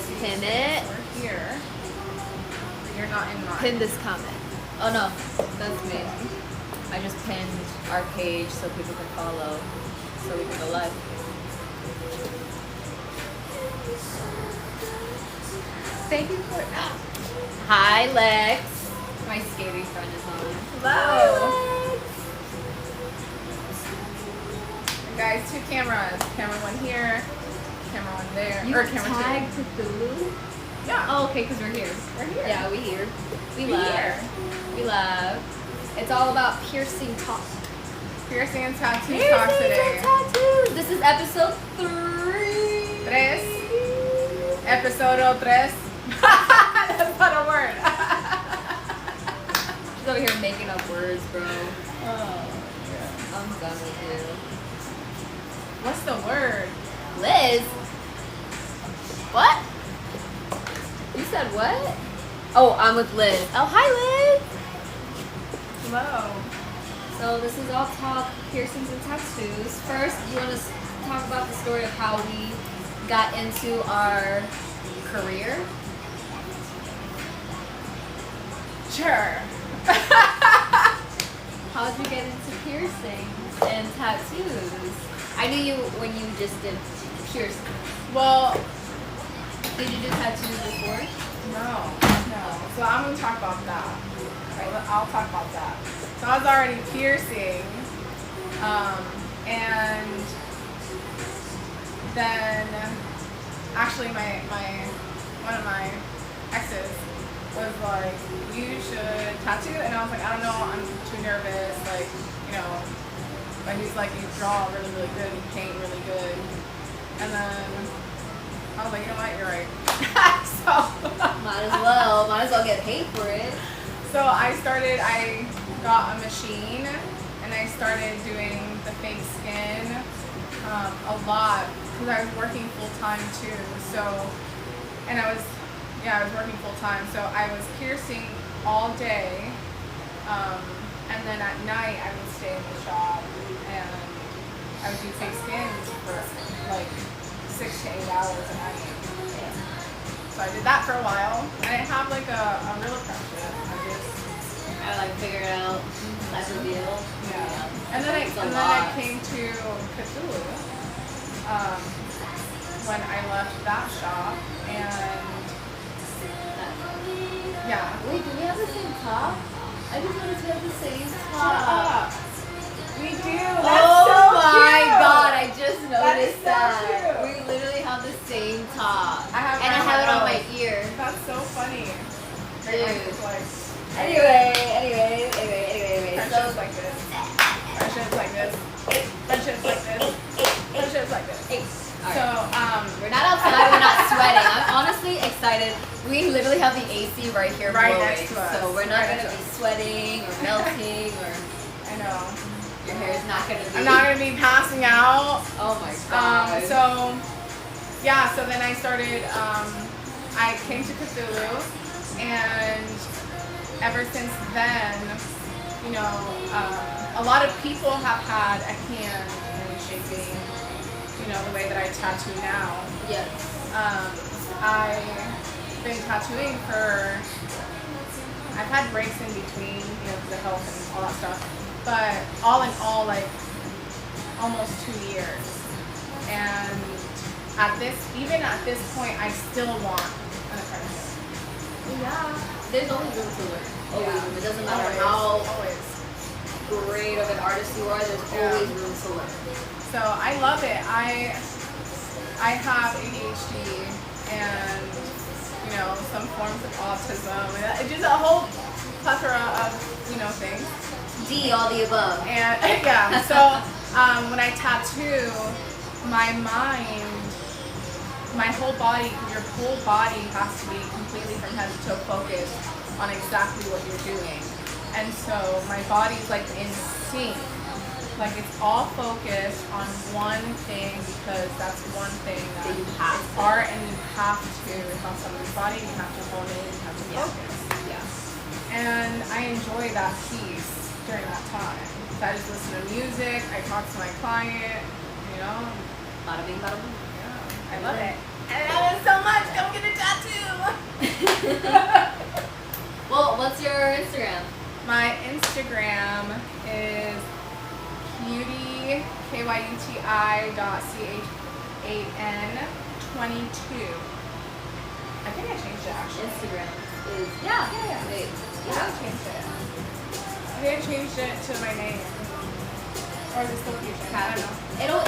can pin it. We're here. You're not in mine. Pin this comment. Oh no, that's me. I just pinned our page so people can follow, so we can go live. Thank you for Hi, Lex. My skating friend is on. Hello. And guys, 2 cameras. Camera one here, camera one there. You or camera tagged 2. Cthulhu? Yeah. Oh, okay, because we're here. We're here. Yeah, we here. We We love. here. We love. It's all about piercing talk. Piercing and tattoo Piercing talk today. and tattoos. This is episode 3. Tres. Episodio 3. That's not a word. She's over here making up words, bro. Oh, yeah. I'm done with you. What's the word? Liz? What? You said what? Oh, I'm with Liz. Oh, hi, Liz. Hello. So this is all talk, piercings and tattoos. First, you want to talk about the story of how we got into our career? Sure. How did you get into piercings and tattoos? I knew you when you just did piercings. Well, Did you do tattoos before? no. So I'm going to talk about that. Right, I'll talk about that. So I was already piercing, and then actually one of my exes was like, you should tattoo, and I was like, I don't know, I'm too nervous, like, you know, but he's like, you draw really, really good, you paint really good, and then I was like, you know what, you're right. Might as well get paid for it. So I got a machine and I started doing the fake skin a lot because I was working full time too. So, and I was working full time. So I was piercing all day, and then at night I would stay in the shop and I would do fake skins for like 6 to 8 hours a night. So I did that for a while. I didn't have like a real apprenticeship. I like figured out type of deal. Yeah. And then I came to Cthulhu when I left that shop, and yeah. Wait, do we have the same top? I just noticed we have the same top. Shut up. We do. Oh That's so my cute. god, I just That is noticed so that. cute. We literally have the same top. I have and I have it on my ear. That's so funny. Dude. Like, Anyway. friendships like this. Friendships like this. Friendships like this. Friendships like this. Alright. So, We're not outside, we're not sweating. I'm honestly excited. We literally have the AC right here Right blowing. next to us. So we're not Right going to next be to us. sweating or melting or I know. your hair is not going to be. I'm not gonna be passing out. Oh my god. So then I started, I came to Cthulhu, and ever since then, you know, a lot of people have had a hand in shaping, you know, the way that I tattoo now. Yes. I've been tattooing I've had breaks in between, you know, because of health and all that stuff, but all in all, like, almost 2 years. And even at this point, I still want an apprenticeship. Yeah. There's always room to learn. Always. Yeah. It doesn't matter Always. how Always. great of an artist you are, there's always room to learn. So I love it. I have ADHD and, you know, some forms of autism, and just a whole plethora of, you know, things. D, all the above. And yeah, so when I tattoo, my mind, my whole body, your whole body has to be completely from head to toe focused on exactly what you're doing. And so my body's like in sync. Like it's all focused on one thing because that's one thing that you have it's to. art, and you have to. It's on somebody's body, you have to hone in, you have to focus. Yeah. And I enjoy that piece during that time. So I just listen to music, I talk to my client, you know. Bada bing, bada boom. Yeah, I love it. I love it so much. Come get a tattoo. Well, what's your Instagram? My Instagram is kyuti, kyuti.chan22. I think I changed it actually. Instagram is yeah. I Wait, changed it. I think I changed it to my name. Or is it still Fusion? I don't know.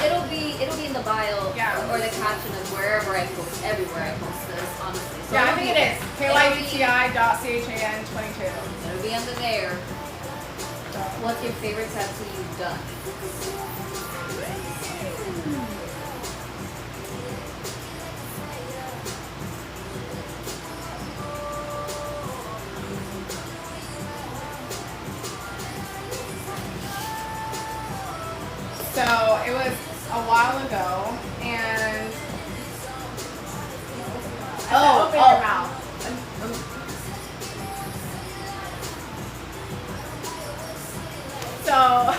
It'll be in the bio Yeah. or the caption of wherever I post, everywhere I post this, honestly. So Yeah, I it'll think be- it is. kyuti.chan22. It'll be under there. What's your favorite tattoo you've done? So it was a while ago, and open your mouth. So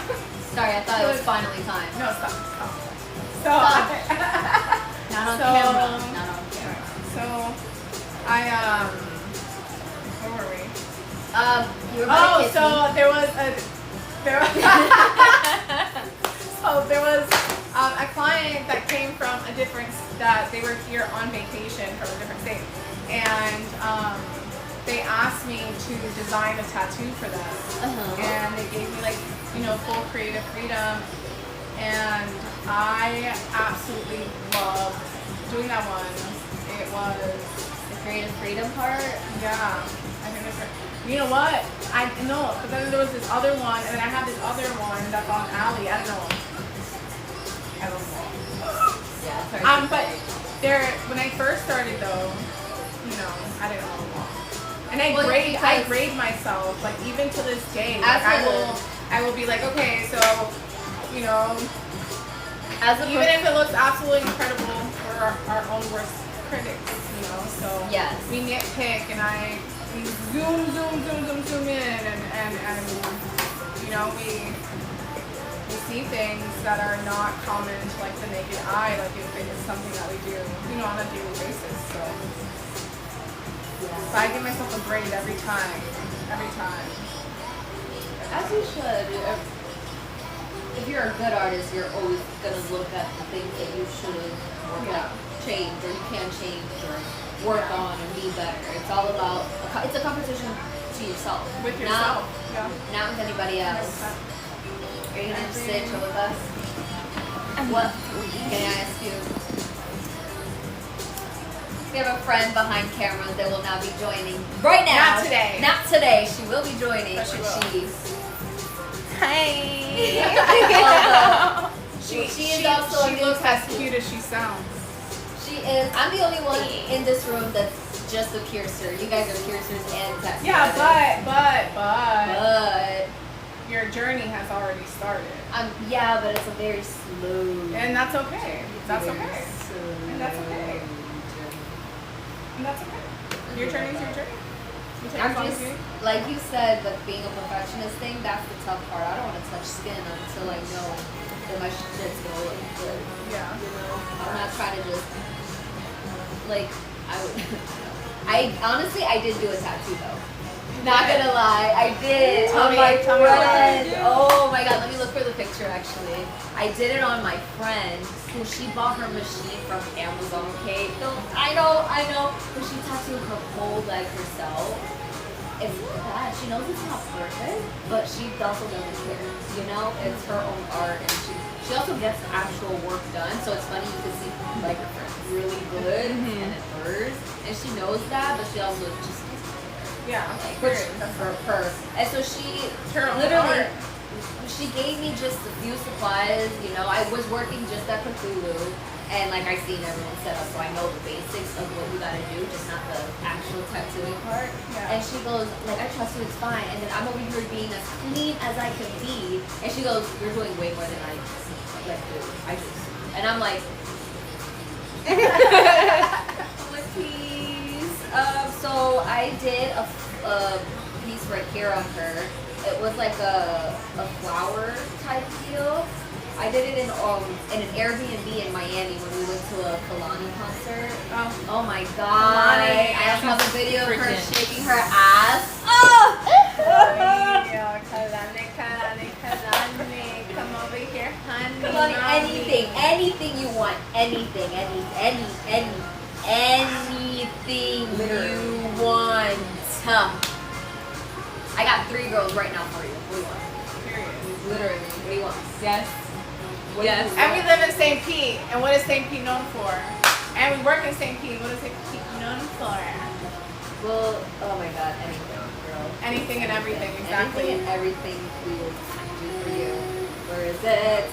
Sorry, I thought it was finally time. no, stop. So Not on So- camera. Not on camera. so where were we? You were about to kiss So me. there was a client that came from a different, that they were here on vacation from a different state, and they asked me to design a tattoo for them, and they gave me full creative freedom, and I absolutely loved doing that one. It was The creative freedom part. I think that's right. You know what? I know, but then there was this other one, and then I have this other one that's on Alley. I don't know. Yeah, it's hard to But say. when I first started though, I didn't know. And I Well, grade because- myself, like even to this day. As Like a- I will be like, okay, so As a even if it looks absolutely incredible, we're our own worst critics, so Yes. we nitpick, and we zoom in, and we see things that are not common to like the naked eye, like if it is something that we do, on a daily basis. So I give myself a grade every time. As you should. If you're a good artist, you're always gonna look at the things that you should change, or you can change, or work on, or be better. It's all about it's a competition to yourself. With yourself. Not with anybody else. Are you gonna just sit chill with us? What can I ask you? We have a friend behind cameras that will not be joining right now. Not today. Not today. She will be joining But she when will. she is also a she new looks as tattoo. cute as she sounds. She is. I'm the only one in this room that's just a piercer. You guys are piercers and tattoo Yeah, artists. but your journey has already started. Yeah, but it's a very slow. And that's okay. That's very okay. slow And that's okay. journey. And that's okay. Your journey's your journey. You take I'm as long as just, you need. like you said, the being a perfectionist thing, that's the tough part. I don't want to touch skin until I know that my shit's gonna look good. Yeah. I'm not trying to just, I honestly, I did do a tattoo though. Not gonna lie, I did Tell on me- my tell me what friend. you did. Oh my god, let me look for the picture actually. I did it on my friend, who she bought her machine from Amazon, okay? So, I know, but she tattooed her whole leg herself. It's bad. She knows it's not perfect, but she also doesn't care. It's her own art, and she also gets actual work done. So it's funny, you can see like really good and it hers, and she knows that, but she also just Yeah. which That's for her. And so she her own literally, art. she gave me just a few supplies. I was working just at Cthulhu, and I seen everyone set up, so I know the basics of what you gotta do, just not the actual tattooing part. Yeah. And she goes, I trust you, it's fine. And then I'm over here being as clean as I can be, and she goes, you're doing way more than I do. And I'm like, please. So I did a piece right here on her. It was like a flower type deal. I did it in an Airbnb in Miami when we went to a Kalani concert. Oh my god! Kalani. I also have a video of her Freaking- shaking her ass. Oh! Kalani, come over here, honey. Kalani, anything you want, anything you want. I got 3 girls right now for you. What do you want? Period. Literally, what do you want? Yes. What Yes. do you And want? we live in St. Pete, and what is St. Pete known for? And we work in St. Pete. What is St. Pete known for? Well, oh my god, anything, girl. Anything and everything, exactly. Anything and everything we will do for you. Where is it?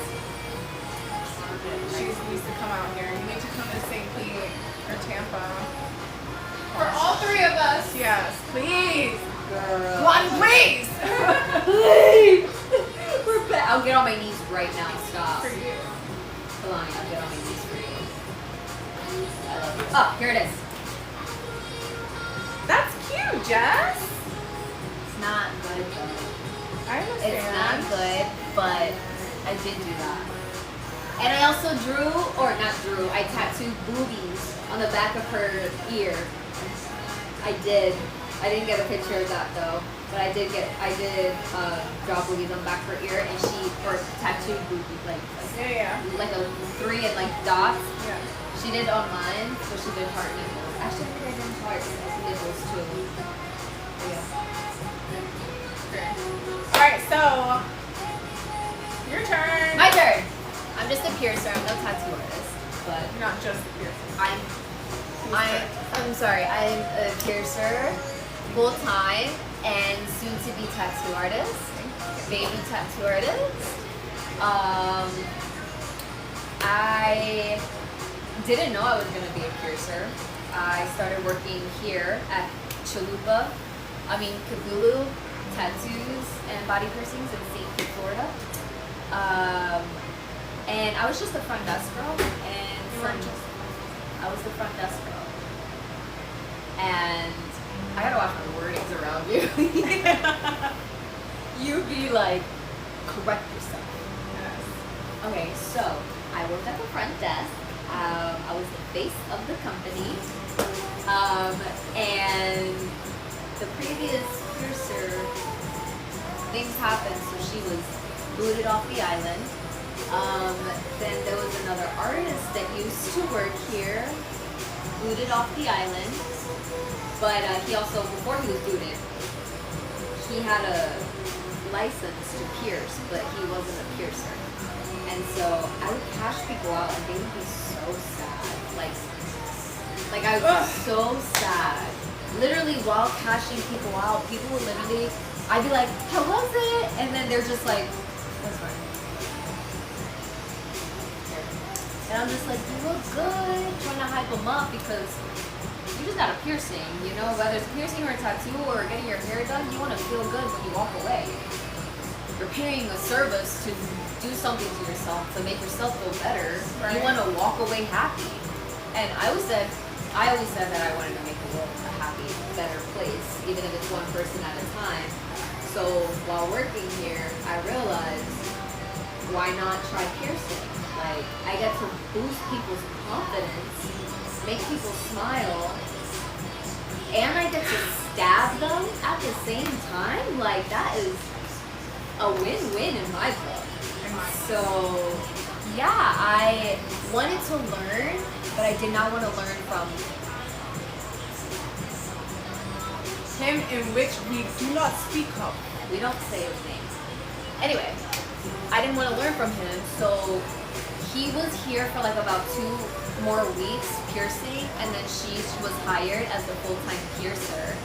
She needs to come out here. You need to come to St. Pete or Tampa. For all 3 of us, yes, please. Girl. One, please. Please. We're back. I'll get on my knees right now. Stop. For you. Kalani, I'll get on my knees for you. I love you. Oh, here it is. That's cute, Jess. It's not good though. I understand. It's not good, but I did do that. And I also I tattooed boobies on the back of her ear. I did. I didn't get a picture of that though, but I did draw boobies on the back of her ear, and she tattooed boobies like a 3 and like dots. Yeah. She did on mine, so she did heart nipples. Actually, I think I did heart nipples too. Yeah. Okay. All right, so your turn. My turn. I'm just a piercer. I'm no tattoo artist, but You're not just a piercer. I'm sorry. I'm a piercer, full time, and soon to be tattoo artist, baby tattoo artist. I didn't know I was gonna be a piercer. I started working here at Cthulhu Tattoos and Body Piercings in St. Pete, Florida. And I was just the front desk girl, and I was the front desk girl. And I gotta watch my wordings around you. You be like, correct yourself. Yes. Okay, so I worked at the front desk. I was the face of the company. And the previous piercer, things happened, so she was booted off the island. Then there was another artist that used to work here, booted off the island. But he also, before he was booted, he had a license to pierce, but he wasn't a piercer. And so I would cash people out, and they would be so sad. Like I was so sad. Literally, while cashing people out, people would literally, I'd be like, how was it? And then they're just like, that's fine. And I'm just like, you look good, trying to hype them up because you just got a piercing, you know, whether it's a piercing or a tattoo or getting your hair done, you want to feel good when you walk away. You're paying a service to do something to yourself, to make yourself feel better. Right. You want to walk away happy. And I always said that I wanted to make the world a happy, better place, even if it's one person at a time. So while working here, I realized, why not try piercing? Like, I get to boost people's confidence, make people smile, and I get to stab them at the same time. Like, that is a win-win in my book. So, yeah, I wanted to learn, but I did not want to learn from Him in which we do not speak of. we don't say his name. Anyway, I didn't want to learn from him, so he was here for like about 2 more weeks piercing, and then she was hired as the full-time piercer.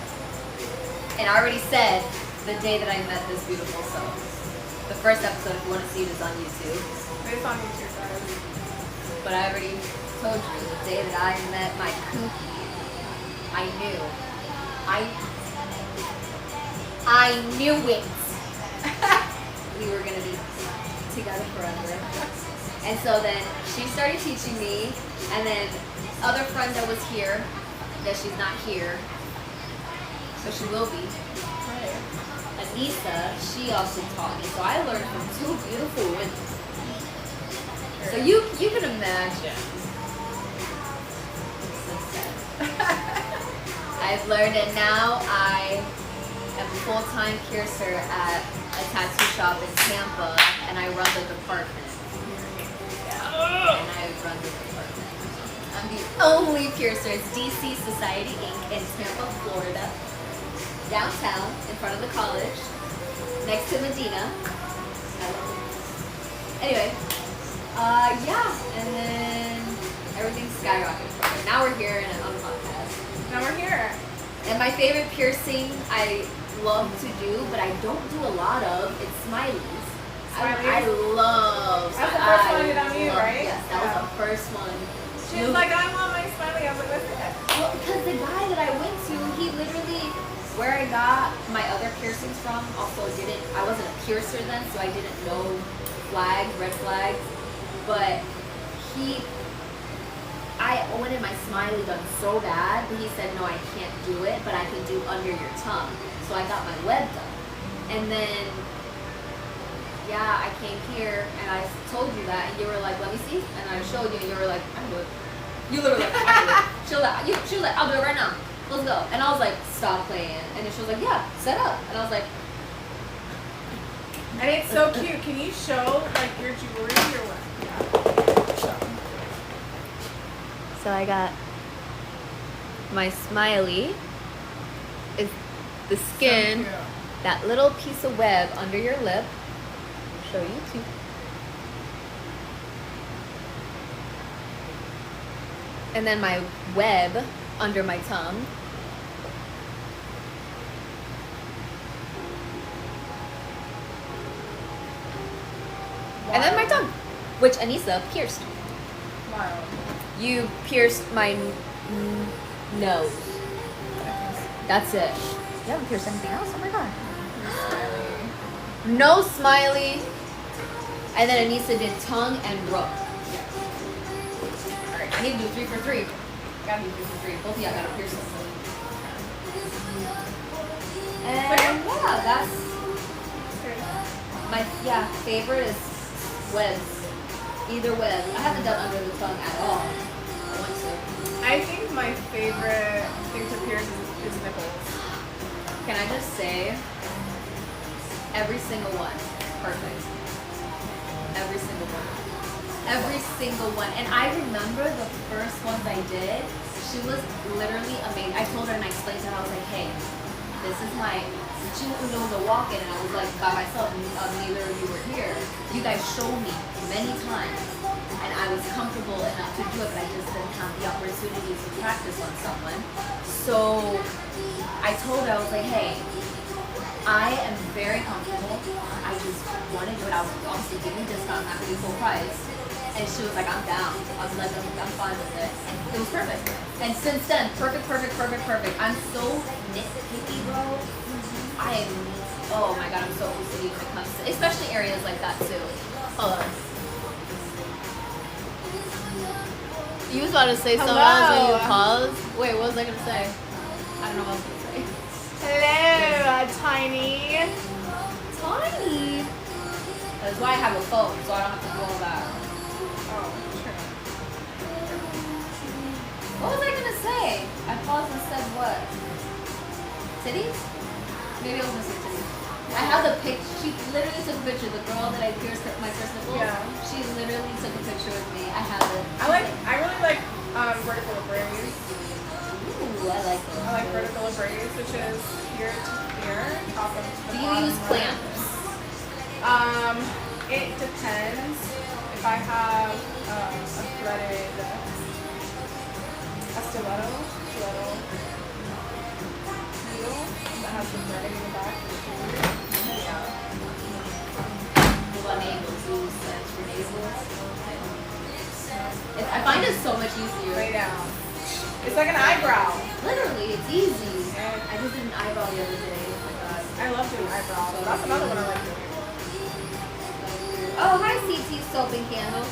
And I already said the day that I met this beautiful soul. The first episode, if you want to see it, is on YouTube. It's on YouTube, guys. But I already told you, the day that I met my kooky, I knew it. We were going to be together forever. And so then she started teaching me, and then other friend that was here, that she's not here, so she will be. Anissa, she also taught me. So I learned from 2 beautiful women. So you can imagine. I've learned, and now I am a full-time piercer at a tattoo shop in Tampa, and I run the department. I'm the only piercer. It's DC Society Inc. in Tampa, Florida, downtown, in front of the college, next to Medina. Anyway, yeah, and then everything's skyrocketed from there. Now we're here and on the podcast. Now we're here. And my favorite piercing I love to do, but I don't do a lot of, it's smileys. I love. That's the first one I did on you, right? Yes, that was the first one. She was like, I want my smiley. I was like, what's that? Well, because the guy that I went to, he literally, where I got my other piercings from, also I wasn't a piercer then, so I didn't know red flags. But I wanted my smiley done so bad, but he said, no, I can't do it, but I can do under your tongue. So I got my web done. And then, yeah, I came here and I told you that, and you were like, let me see. And I showed you, and you were like, I can do it. You literally like, I can do it. She was like, I'll do it right now. Let's go. And I was like, stop playing. And then she was like, yeah, set up. And I was like, and it's so cute. Can you show like your jewelry or what? Yeah. So I got my smiley. Is the skin, So that little piece of web under your lip. Show you too. And then my web under my tongue. Wow. And then my tongue, which Anissa pierced. Wow. You pierced my nose. That's it. You haven't pierced anything else? Oh my god. No smiley. And then Anissa did tongue and rook. Alright, I need to do 3 for 3. Gotta do 3 for 3. Both of y'all gotta pierce something. And yeah, that's my favorite is webs. Either web. I haven't done under the tongue at all. I want to. I think my favorite thing to pierce is nipples. Can I just say, every single one, perfect. Every single one. Every single one. And I remember the first ones I did, she was literally amazing. I told her and I explained to her, I was like, hey, this is my, she knows a walk-in, and I was like, by myself, neither of you were here. You guys showed me many times, and I was comfortable enough to do it, but I just didn't have the opportunity to practice on someone. So I told her, I was like, hey, I am very comfortable. I just want to do it. I was obviously giving a discount, not going to be full price. And she was like, I'm down. I was like, I'm fine with it. And it was perfect. And since then, perfect. I'm so nitpicky, bro. I am, oh my god, I'm so OCD when it comes to, especially areas like that too. Hold on. You was about to say something else when you paused. Wait, what was I gonna say? I don't know what I was gonna say. Hello, Tiny. Tiny. That's why I have a phone, so I don't have to do all that. Oh, sure. What was I gonna say? I paused and said what? Titties? Maybe I was gonna say titties. I have the picture. She literally took a picture. The girl that I pierced my first nipple. Yeah. She literally took a picture with me. I have it. I really like vertical braids. Ooh, I like those. I like vertical braids, which is here to here, top of the Do you bottom use right. clamps? It depends. If I have a threaded stiletto needle that has the threading in the back. What nails? Use for nasals. I find it so much easier. Lay down. It's like an eyebrow. Literally, it's easy. I just did an eyebrow the other day. Oh my god. I love doing eyebrows. That's another one I like doing. Oh, hi CT Soap and Candles.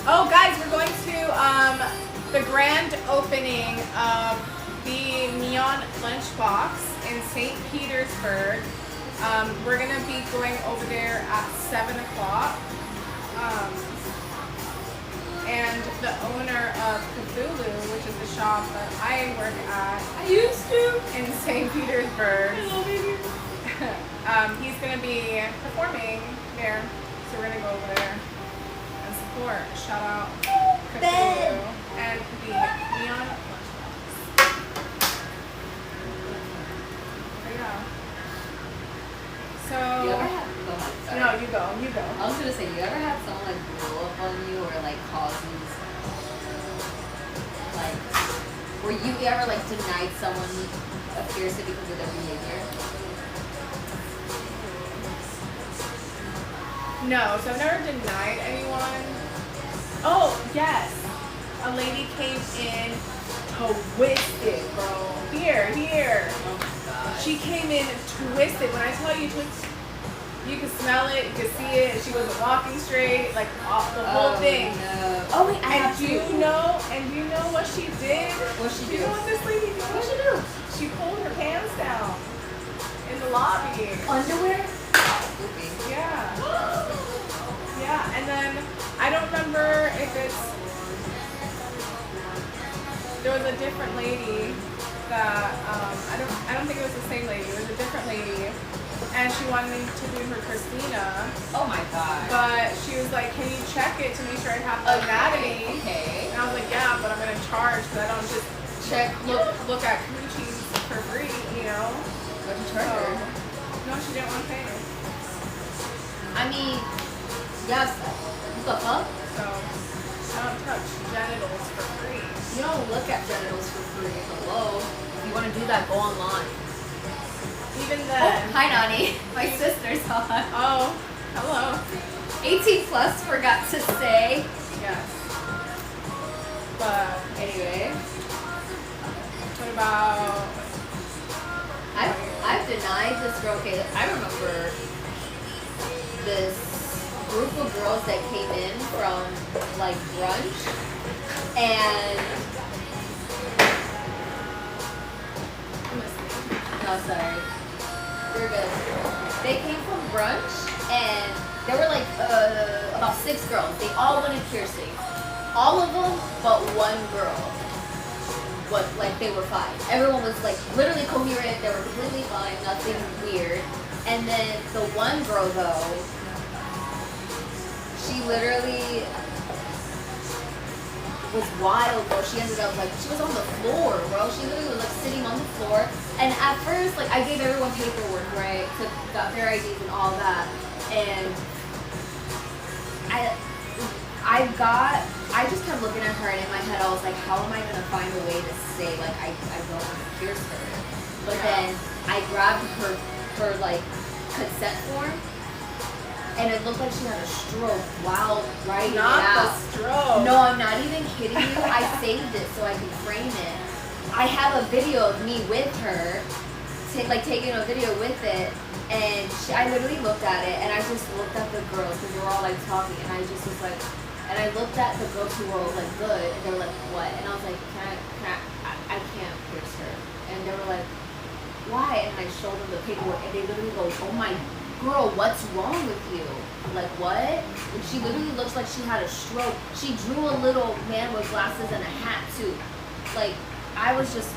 Oh, guys, we're going to the grand opening of the Neon Lunchbox in St. Petersburg We're gonna be going over there at 7 o'clock. And the owner of Cthulhu, which is the shop that I work at, I used to. in St. Petersburg, I love it here. he's gonna be performing there. So we're gonna go over there and support. Shout out Cthulhu and the Neon Lunchbox. There you go. So You ever had, go ahead, sorry. no, you go. I was gonna say, you ever had someone like blow up on you or like cause you, like, were you ever like denied someone a piercing because of their behavior? No, so I've never denied anyone. Oh, yes. A lady came in twisted, bro. Here. Oh my god. She came in twisted. When I tell you, you could smell it, you could see it. She wasn't walking straight, like the whole thing. No. Oh wait, I have And do you know what she did? What'd she Do you do? know what this lady did? What'd she do? She pulled her pants down in the lobby. Underwear? Spoopy. Yeah. Yeah, and then I don't remember if there was a different lady that I don't think it was the same lady. It was a different lady, and she wanted me to do her Christina. Oh my god. But she was like, "Can you check it to make sure I have the anatomy?" Okay. And I was like, "Yeah, but I'm gonna charge because I don't just look at coochies for free, you know." What'd you charge her? No, she didn't want to pay. I mean, yes. What the fuck? So I don't touch genitals for free. You don't look at genitals for free. Hello. If you want to do that, go online. Even Oh, then. hi, Nani. My sister's on. Oh, hello. 18 plus, forgot to say. Yes. But Anyway, what about? I've denied this girl. Okay, I remember this group of girls that came in from like brunch, and no, sorry, you're good. They came from brunch, and there were like about 6 girls. They all wanted piercing, all of them but one girl. What, like they were fine. Everyone was like literally coherent. They were completely fine. Nothing weird. And then the one girl though, she literally was wild, bro. She ended up like, she was on the floor, bro. She literally was like sitting on the floor. And at first, like I gave everyone paperwork, right? Got their IDs and all that. And I just kept looking at her, and in my head I was like, how am I gonna find a way to say like I don't want to pierce her? But then I grabbed her like consent form, and it looked like she had a stroke while writing it Not the out. stroke. No, I'm not even kidding you. I saved it so I could frame it. I have a video of me with her, taking a video with it, and I literally looked at it, and I just looked at the girls because they were all like talking, and I just was like, and I looked at the girls who were like good, and they were like, what? And I was like, I can't pierce her. And they were like, why? And I showed them the paperwork, and they literally go, oh my girl, what's wrong with you? I'm like, what? And she literally looks like she had a stroke. She drew a little man with glasses and a hat too. Like, I was just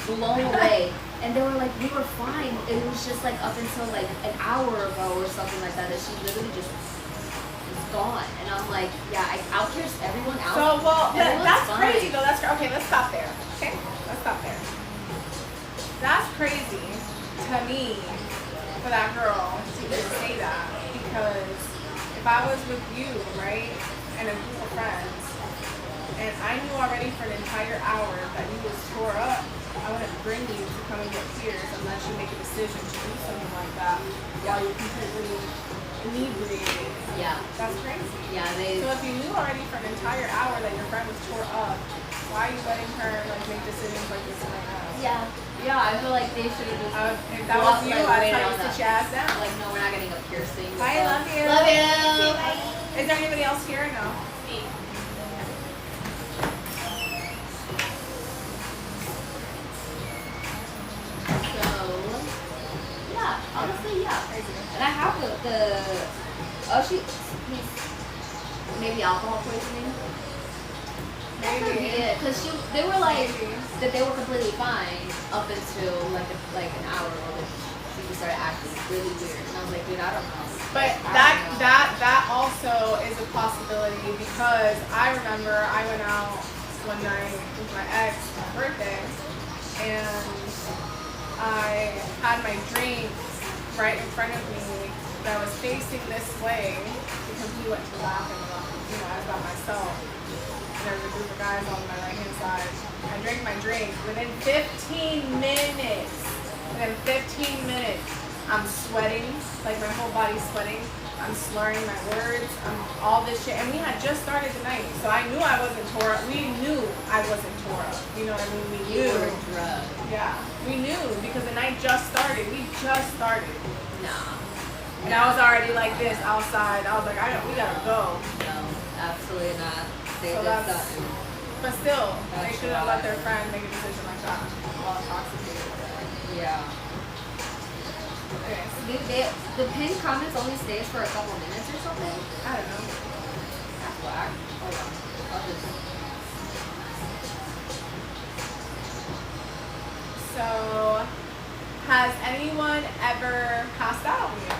blown away. And they were like, we were fine. It was just like up until like an hour ago or something like that she literally just was gone. And I'm like, yeah, I'll pierce everyone out. So, well, that's fine. crazy though. Okay, let's stop there. Okay, let's stop there. That's crazy to me for that girl to even say that, because if I was with you, right, and a group of friends, and I knew already for an entire hour that you was tore up, I wouldn't bring you to come and get pierced unless you make a decision to do something like that while you're completely inebriated. Yeah. That's crazy. Yeah, So if you knew already for an entire hour that your friend was tore up, why are you letting her like make decisions like this right now? Yeah. Yeah, I feel like they should have just. If that was you, I'd tell you to that. sit your ass down. Like, no, we're not getting a piercing. Bye, love you. Love you. Is there anybody else here or no? Me. So, yeah, honestly, yeah. maybe alcohol poisoning. That could be Maybe. it. Because they were like, Maybe. that they were completely fine up until like an hour ago. She just started acting really weird. And I was like, dude, I don't know. But that also is a possibility because I remember I went out one night with my ex for my birthday and I had my drink right in front of me that was facing this way because he went to the bathroom. I was by myself. And there was a group of guys on my right hand side. I drank my drink. Within 15 minutes, I'm sweating, like my whole body's sweating. I'm slurring my words, all this shit. And we had just started the night, so I knew I wasn't tore up. We knew I wasn't tore up. You know what I mean? We knew. You were drugged. Yeah, we knew because the night just started. We just started. Nah. And I was already like this outside. I was like, we gotta go. No, absolutely not. They So did that's- something. But still, they That's shouldn't have right. let their friend make a decision like that while intoxicated. Yeah. Okay, The pinned comments only stays for a couple minutes or something? I don't know. That's whack. Hold on. I'll just... So, has anyone ever passed out on you?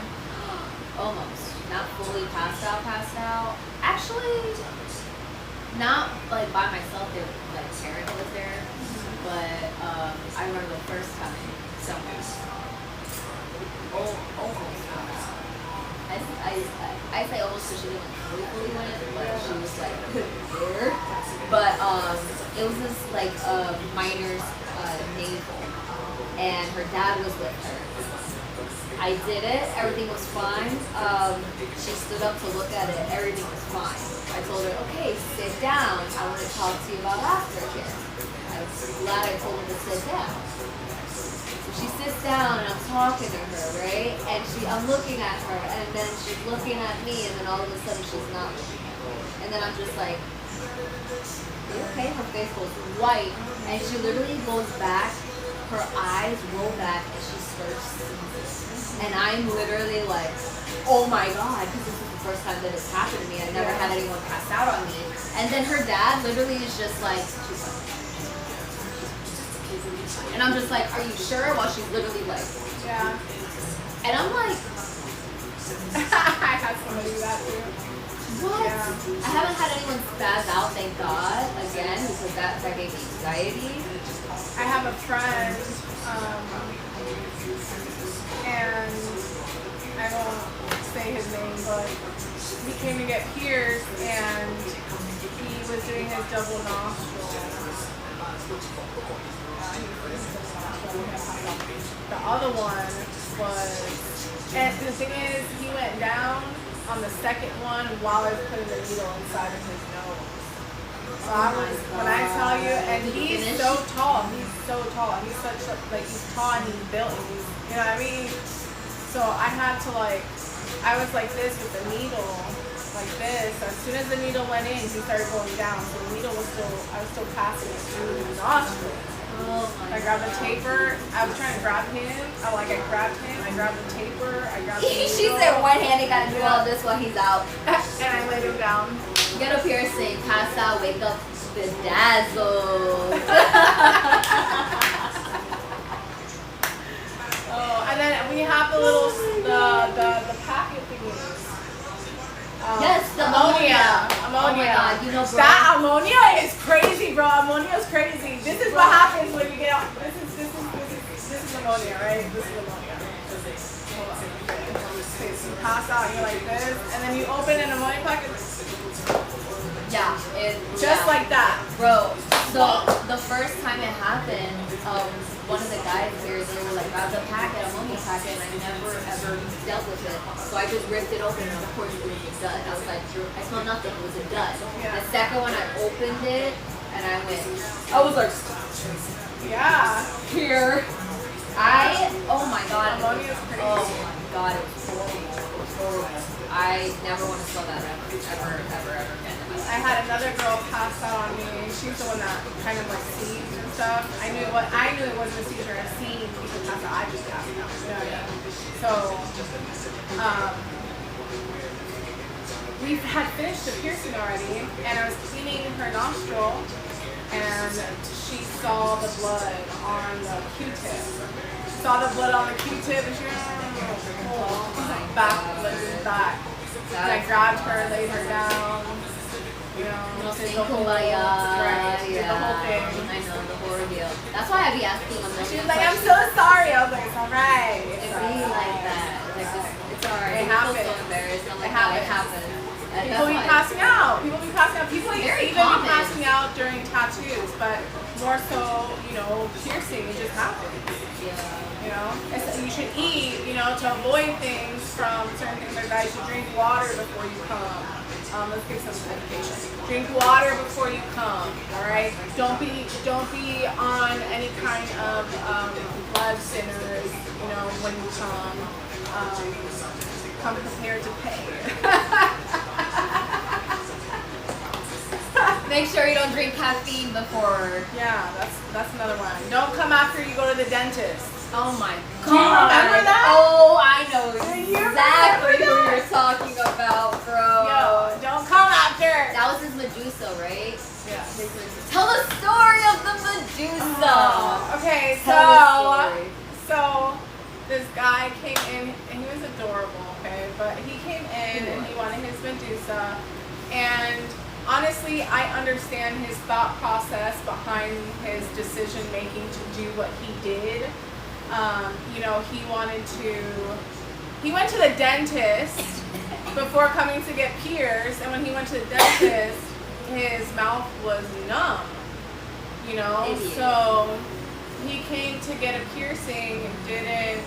Almost. Not fully passed out. Actually, not like by myself. They were, like, parent was there. But I remember the first time someone almost passed out. I say almost because she didn't fully went, but she was like there. But it was this like miner's navel, and her dad was with her. I did it. Everything was fine. She stood up to look at it. Everything was fine. I told her, okay, sit down. I want to talk to you about aftercare. I was glad I told her to sit down. So she sits down and I'm talking to her, right? And I'm looking at her, and then she's looking at me, and then all of a sudden she's not looking at me. And then I'm just like, okay, her face goes white, and she literally goes back, her eyes roll back, and she starts sneezing. And I'm literally like, oh my god, because this is the first time that it's happened to me. I've never had anyone pass out on me. And then her dad literally is just like, she's fine. And I'm just like, are you sure? While she's literally like, Yeah. and I'm like, I had somebody do that too. what? Yeah. I haven't had anyone spaz out, thank God, again, because that gave me anxiety. I have a friend, and I won't say his name, but he came to get pierced, and he was doing his double nostril. The other one was, and the thing is, he went down on the second one while I was putting the needle inside of his nose. So I was, when I tell you, and he's so tall, he's such a, like, he's tall and he's built and he's, you know what I mean? So I had to like, I was like this with the needle, like this. As soon as the needle went in, he started going down. So the needle was still, I was still passing it through his nostril. Oh my I grabbed the God. taper. I was trying to grab him. I grabbed him. I grabbed the taper. I grabbed the needle. She said one hand, he gotta do all this while he's out. And I laid him down. Get a piercing, pass out, wake up, bedazzled. Oh, and then we have the little, the packet thingies. Yes, the ammonia. Oh my God, you know, bro. That ammonia is crazy, bro. Ammonia is crazy. This is what happens when you get out. This is ammonia, right? This is ammonia. Hold on. Okay, so you pass out, you're like this, and then you open an ammonia packet. Yeah, Just like that. Bro, so the first time it happened, one of the guys here, they were like, grab the packet, ammonia packet, and I never ever dealt with it. So I just ripped it open, and of course it was a dud. I was like, I smelled nothing, it was a dud. Yeah. The second one, I opened it, and I was like, Yeah. here. Oh my God. Ammonia is crazy. Oh my God, it was horrible. It was horrible. I never want to smell that ever again. I had another girl pass out on me. She's the one that kind of like seized and stuff. I knew it wasn't a seizure. I seen people pass out. I just passed out. You know what I mean? So, we had finished the piercing already, and I was cleaning her nostril, and she saw the blood on the Q-tip. Saw the blood on the Q-tip, and she went, back. And I grabbed her, laid her down. You know, did the whole, right, did the whole thing. I know, the horror deal. That's why I be asking them. She was like, I'm so sorry. I was like, it's alright. It be like that. Like, it's alright. It happens. So embarrassed. I'm like, It happens. People be passing out. People be Very even common. be passing out during tattoos, but more so, you know, piercing. It just happens. Yeah. You know, you should eat, you know, to avoid things from certain things like that. You should drink water before you come. Let's give some education. Drink water before you come. All right. Don't be on any kind of blood thinners. You know, when you come. Come prepared to pay. Make sure you don't drink caffeine before. Yeah, that's another one. Don't come after you go to the dentist. Oh my god. Do you remember that? Oh, I know you exactly remember what that? you're talking about, bro. Yo, don't come after. That was his Medusa, right? Yeah. Tell the story of the Medusa. Okay, Tell the story. so this guy came in and he was adorable, okay? But he came in and he wanted his Medusa, and honestly, I understand his thought process behind his decision making to do what he did. You know, he went to the dentist before coming to get pierced, and when he went to the dentist, his mouth was numb, you know? Idiot. So he came to get a piercing and didn't.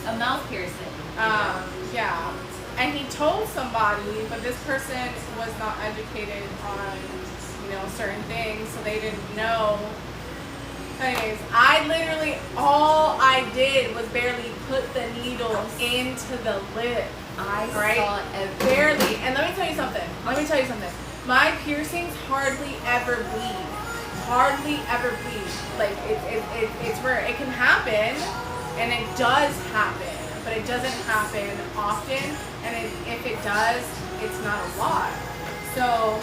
A mouth piercing. Yeah. And he told somebody, but this person was not educated on, you know, certain things, so they didn't know. Anyways, all I did was barely put the needle into the lip. I Right? saw it Barely. And let me tell you something. My piercings hardly ever bleed. Like, it's rare. It can happen, and it does happen, but it doesn't happen often. And if it does, it's not a lot. So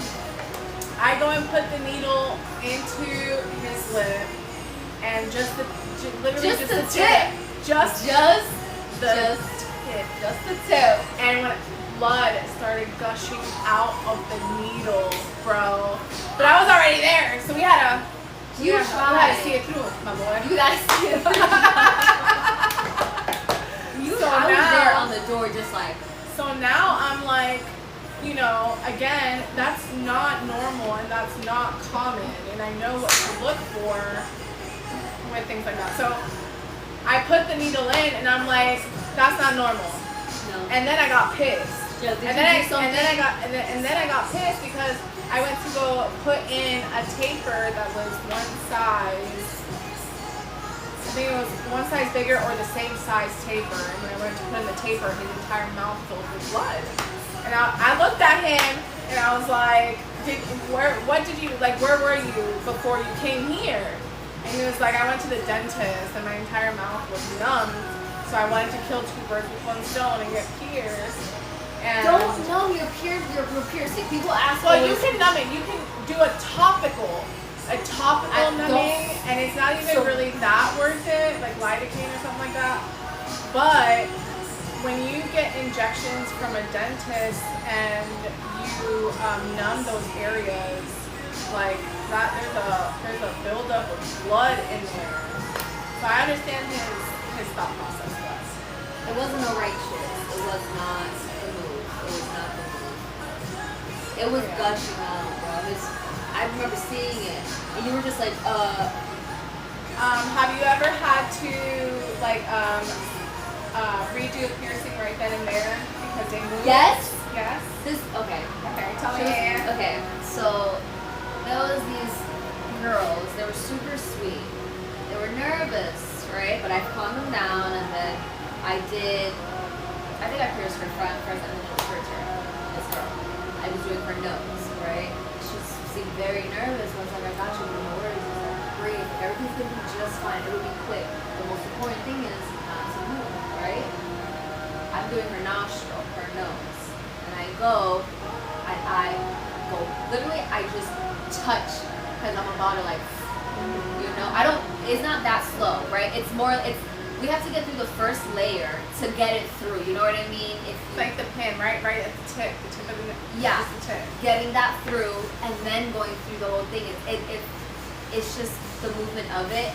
I go and put the needle into his lip, and just the tip. Just the tip. And when blood started gushing out of the needle, bro. But I was already there, so we had to see it through, my boy. You gotta see it. I was there on the door just like. So now I'm like, you know, again, that's not normal and that's not common, and I know what to look for with things like that. So I put the needle in, and I'm like, that's not normal. No. And then I got pissed. Yeah, and then I got pissed because I went to go put in a taper that was one size. I think it was one size bigger or the same size taper. And when I went to put in the taper, his entire mouth filled with blood. And I looked at him and I was like, where were you before you came here? And he was like, I went to the dentist and my entire mouth was numb. So I wanted to kill two birds with one stone and get pierced. And Don't numb your piercing. People ask. well, you can numb it. You can do a topical numbing, and it's not even really that worth it, like lidocaine or something like that. But when you get injections from a dentist and you numb those areas, like that, there's a buildup of blood in there. So I understand his thought process was. It wasn't a right choice. It was not the move. It was gushing out, bro. I remember seeing it, and you were just like, Have you ever had to redo a piercing right then and there because they moved? Yes. Yes. Okay. Tell me. Okay. So there was these girls. They were super sweet. They were nervous, right? But I calmed them down, and then I think I pierced her front, and then it hurt her. girl. I was doing her nose, right? She seemed very nervous. I was like, I got you, no worries. I was like, breathe. Everything's gonna be just fine. It'll be quick. The most important thing is not to move, right? I'm doing her nostril, her nose. And I go, literally, I just touch, because I'm about to like, you know, it's not that slow, right? It's more, we have to get through the first layer to get it through, you know what I mean? It's like the pin, right at the tip of the yeah, just the tip. Getting that through and then going through the whole thing. It's just the movement of it.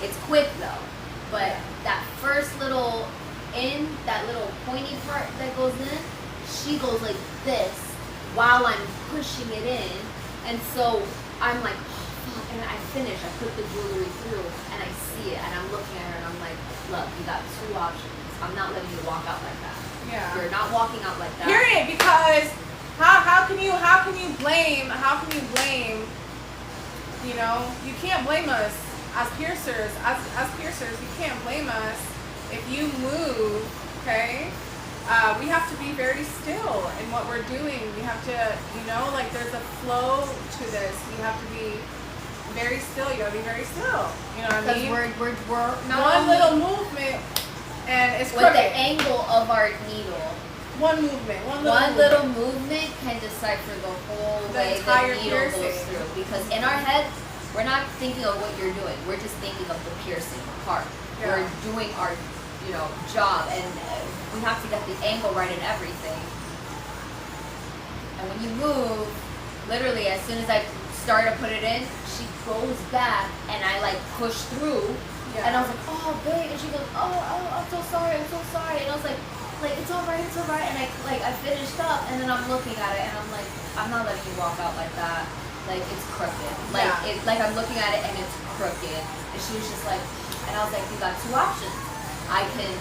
It's quick though, but that first little that little pointy part that goes in, she goes like this while I'm pushing it in, and so I'm like, and I finish, I put the jewelry through, and I see it, and I'm looking at her, and I'm like, look, you got 2 options. I'm not letting you walk out like that. Yeah. You're not walking out like that. Period. Because how can you blame? You know, you can't blame us as piercers. As piercers, you can't blame us if you move. Okay. We have to be very still in what we're doing. We have to, you know, like there's a flow to this. You have to be very still. You gotta be very still. You know what I mean? Because we're not one little movement, and it's with crooked. the angle of our needle. One little movement can decipher the whole way the needle piercing goes through. Because in our head, we're not thinking of what you're doing. We're just thinking of the piercing part. Yeah. We're doing our, you know, job, and we have to get the angle right and everything. And when you move, literally, as soon as I start to put it in, she goes back, and I like push through, and I was like, oh babe, and she goes, oh, I'm so sorry, and I was like it's all right, and I finished up, and then I'm looking at it, and I'm like, I'm not letting you walk out like that, like it's crooked, like I'm looking at it and it's crooked, and she was just like, and I was like, you got 2 options. I can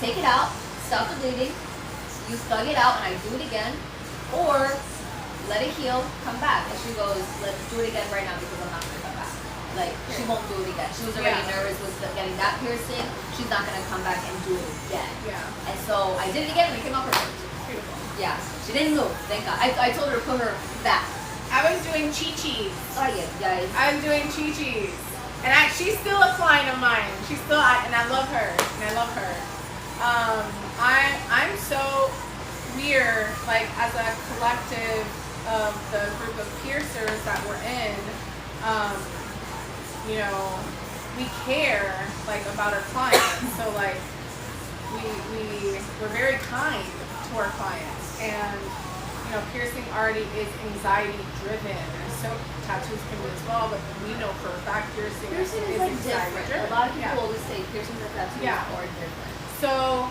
take it out, stop the bleeding, you thug it out, and I do it again, or let it heal, come back. And she goes, let's do it again right now because I'm not going to come back. Like, she won't do it again. She was already nervous with getting that piercing. She's not going to come back and do it again. Yeah. And so I did it again and it came out perfect. Beautiful. Yeah. She didn't move, thank God. I told her to put her back. I was doing chi-chis. Oh, yeah, guys. I was doing chi-chis. And she's still a client of mine. She's still, and I love her. I'm so we're like as a collective of the group of piercers that we're in, you know, we care like about our clients. So like we're very kind to our clients, and you know, piercing already is anxiety driven. So tattoos can be as well, but we know for a fact piercing is like anxiety different. driven. A lot of people always say piercings and tattoos are different. So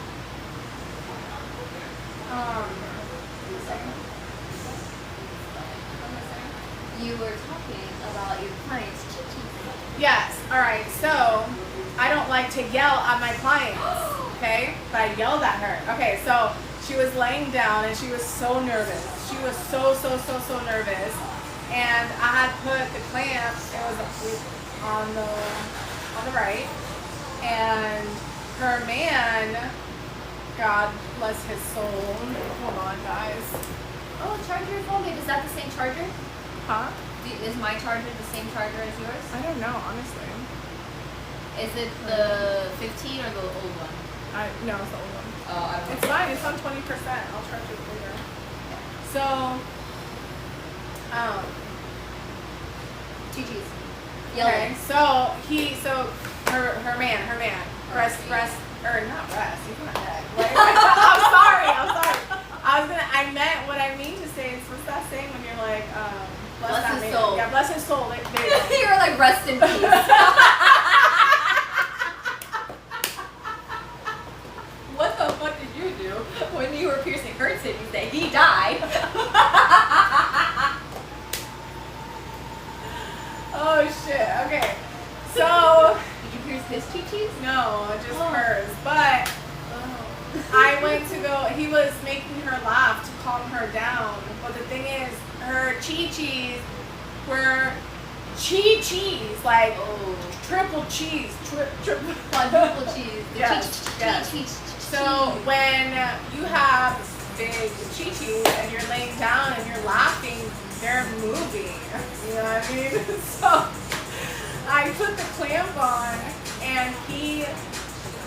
you were talking about your clients' chi-chis. Yes. All right. So I don't like to yell at my clients, okay? But I yelled at her. Okay. So she was laying down and she was so nervous. She was so nervous. And I had put the clamp. It was on the right, and her man, God bless his soul. Hold on, guys. Oh, charge your phone, babe. Is that the same charger? Huh? Is my charger the same charger as yours? I don't know, honestly. Is it the 15 or the old one? No, it's the old one. Oh, I don't know. It's fine. It's on 20%. I'll charge it later. So, chi-chis. okay. So her man, breast, or not breast. He's not dead. I'm sorry. I meant what I mean to say. It's what's that saying when you're like, bless his soul. Yeah, bless his soul. There you go. You're like, rest in peace. What the fuck did you do when you were piercing her titties that he died? Oh shit. Okay. So did you pierce his chi-chis? no, just hers. But I went to go. He was making her laugh to calm her down. But the thing is, her chi-chis were chi-chis, like triple cheese, quadruple cheese. Yes. So when you have big chi-chis and you're laying down and you're laughing, they're moving. You know what I mean? So I put the clamp on and he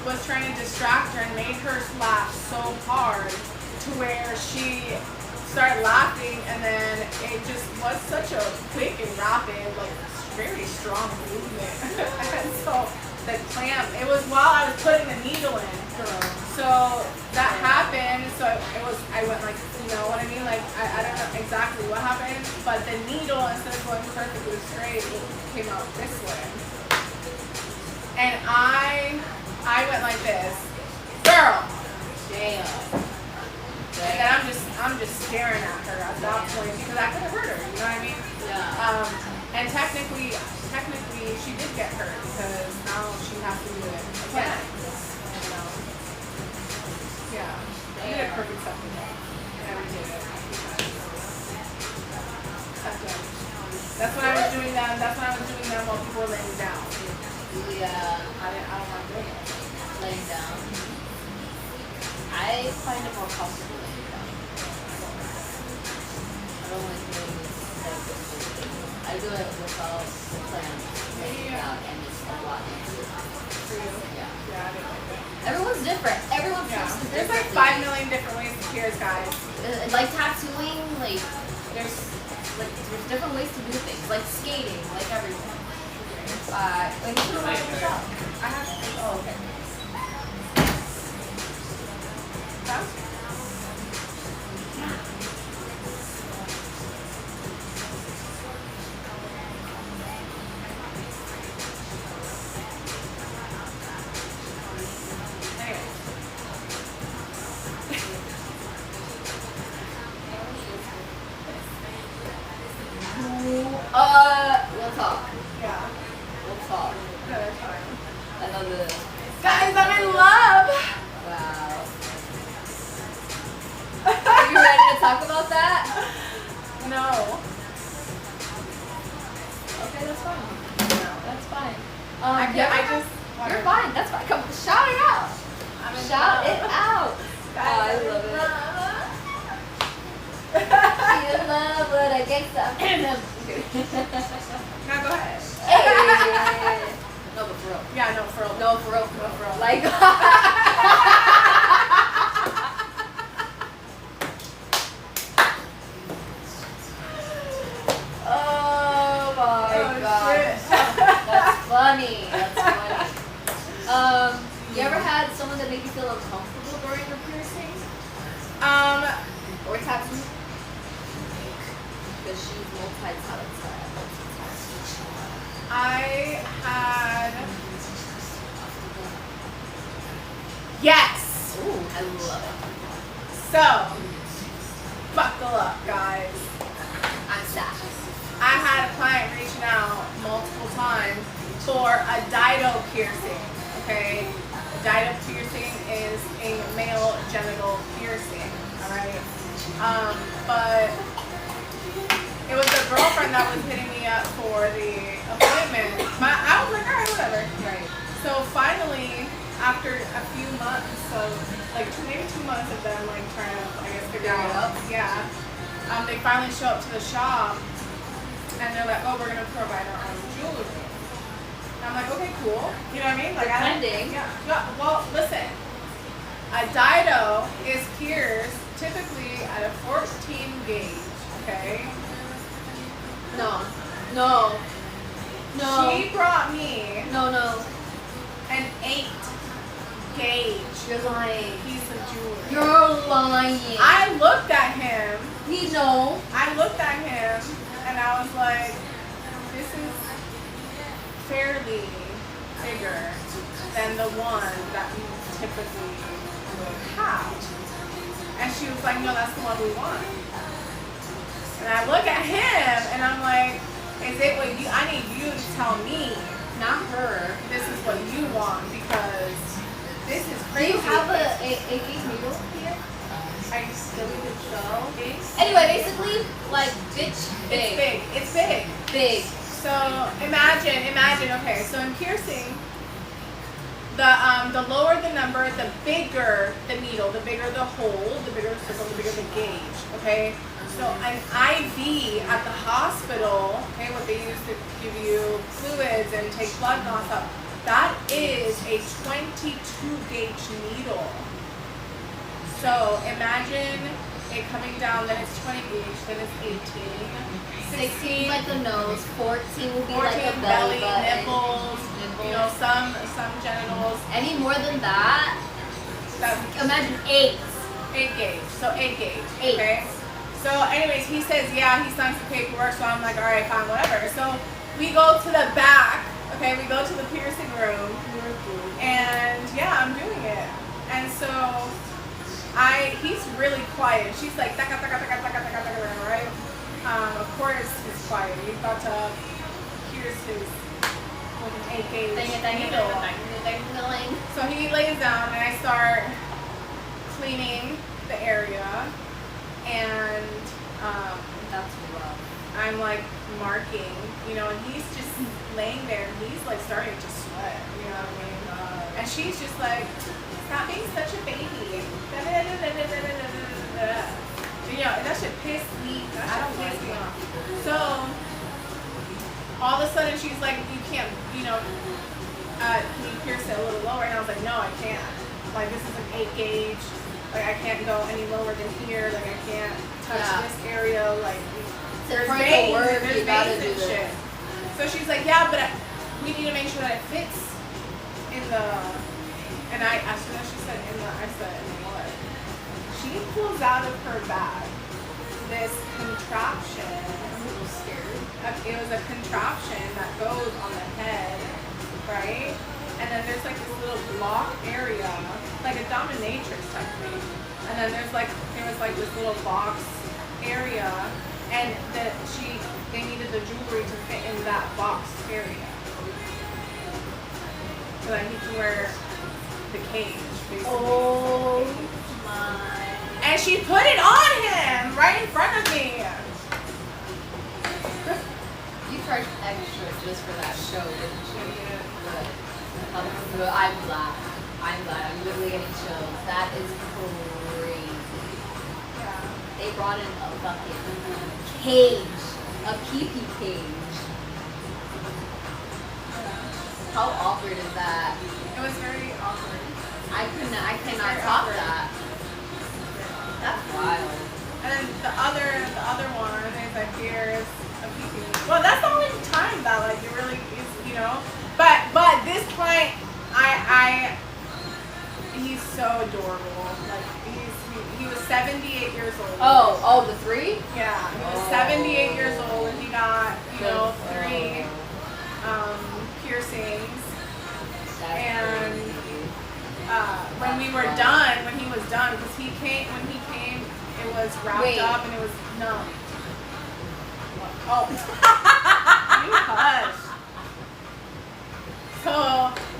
was trying to distract her and made her laugh so hard to where she started laughing, and then it just was such a quick and rapid, like very strong movement. And so the clamp, it was while I was putting the needle in. So that happened, so I went like, you know what I mean? Like, I don't know exactly what happened, but the needle, instead of going perfectly straight, it came out this way. And I went like this, girl. Damn. And then I'm just staring at her at that point because I could have hurt her, you know what I mean? Yeah. And technically she did get hurt because now she has to do it again. You know? Yeah. I did a perfect second. I never did it. That's when I was doing them. That's when I was doing them while people were laying down. Yeah. I don't want to do it. Laying down. I find it more comfortable laying down. I don't like doing this like this. I do it without the clamp. Laying down and just a lot easier. For you? Yeah. Yeah, I didn't like it. Everyone's different. Everyone's Yeah. different. There's like 5 million different ways to pierce, guys. Like tattooing, like there's different ways to do things. Like skating, like everything. When you put them in the shop. I have to. Oh, okay. Huh? We'll talk. Yeah. We'll talk. Another time. Another. Guys, I'm in love! Wow. Are you ready to talk about that? No. Okay, that's fine. No. That's fine. You're You're fine. That's fine. Come, shout it out. Shout it out. I love it. You love what I get some. Now go ahead. Hey. No, but for real. Yeah, no, for real. No, for real. No, for real. Like. Oh my god. That's funny. That's funny. You ever had someone that made you feel uncomfortable during your piercing? Or tattoo? Because she's multi-talented. I had. Yes! Ooh, I love it. So, buckle up, guys. I'm sad. I had a client reaching out multiple times for a dido piercing, okay? A dido piercing is a male genital piercing, alright? But it was a girlfriend that was hitting me up for the appointment. I was like, alright, whatever. Right. So finally, after a few months of, like maybe 2 months of them like trying to, I guess, figure Figure it out, out. yeah, they finally show up to the shop and they're like, oh, we're gonna provide our own jewelry. And I'm like, okay, cool. You know what I mean? Like, Depending. yeah. Well, listen, a dido is pierced typically at a 14 gauge. Okay. No. No. No. She brought me No, no. an 8 gauge You're lying. piece of jewelry. You're lying. I looked at him. He know. I looked at him and I was like, this is fairly bigger than the one that we typically would have. And she was like, no, that's the one we want. And I look at him and I'm like, is it what you, I need you to tell me, not her, this is what you want because this is Do crazy. you have a gauge needle here? I still could show. Anyway, basically, like, bitch, It's big. big. It's big. Big. So imagine, okay, so in piercing, The lower the number, the bigger the needle, the bigger the hole, the bigger the circle, the bigger the gauge. Okay. So an IV at the hospital, okay, what they use to give you fluids and take blood and all that stuff, that is a 22 gauge needle. So imagine it coming down, then it's 20 gauge, then it's 18, 16, like the nose, 14 will be 14 like the belly, button, nipples, you know, some genitals. Any more than that, That's imagine 8. 8 gauge. So 8 gauge. 8. Okay. So anyways, he says, yeah, he signs the paperwork, so I'm like, all right, fine, whatever. So we go to the back, okay, we go to the piercing room, and yeah, I'm doing it. And so he's really quiet. She's like, taka, taka, taka, taka, taka, taka, right? Of course he's quiet. He's about to pierce his with an 8 gauge needle. So he lays down, and I start cleaning the area. And That's rough. I'm like marking, you know, and he's just laying there, and he's like starting to sweat, you know what I mean? And she's just like, stop being such a baby. You know, that should piss me. That should piss me off. So all of a sudden she's like, you can't, you know, can you pierce it a little lower? And I was like, no, I can't. Like, this is an 8 gauge. Like, I can't go any lower than here. Like, I can't touch this area. Like, there's veins and shit. So she's like, yeah, but we need to make sure that it fits in the. And as soon as she said in the, I said in the what? She pulls out of her bag this contraption. I'm a little scared. It was a contraption that goes on the head, right? And then there's like this little block area, like a dominatrix type thing. And then there was like this little box area, and they needed the jewelry to fit in that box area, so that he can wear the cage, basically. Oh my! And she put it on him right in front of me. You charged extra just for that show, didn't you? Good. I'm glad. I'm literally getting chills. That is crazy. Yeah. They brought in a fucking cage, a pee-pee cage. How awkward is that? It was very awkward. I cannot Very top awkward. that. That's wild. And then the other one is like, here's a pee-pee. Well, that's the only time that like it really is, you know. But this client, he's so adorable. Like he was 78 years old. Oh, the 3? Yeah, he was 78 years old, and he got 3 piercings. And when he was done, because when he came, it was wrapped up and it was numb. Oh, you hush. So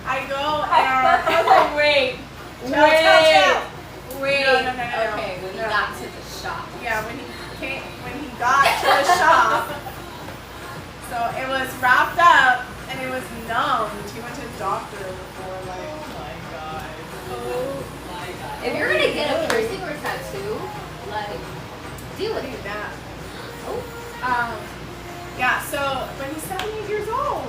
I go and Wait. Chill. Wait. No. Okay, when he got to the shop. Yeah, when he got to the shop. So it was wrapped up and it was numbed. He went to a doctor before, like. Oh my god. If you're gonna get a piercing or tattoo, like, deal with it. That. Yeah, so, but he's 78 years old.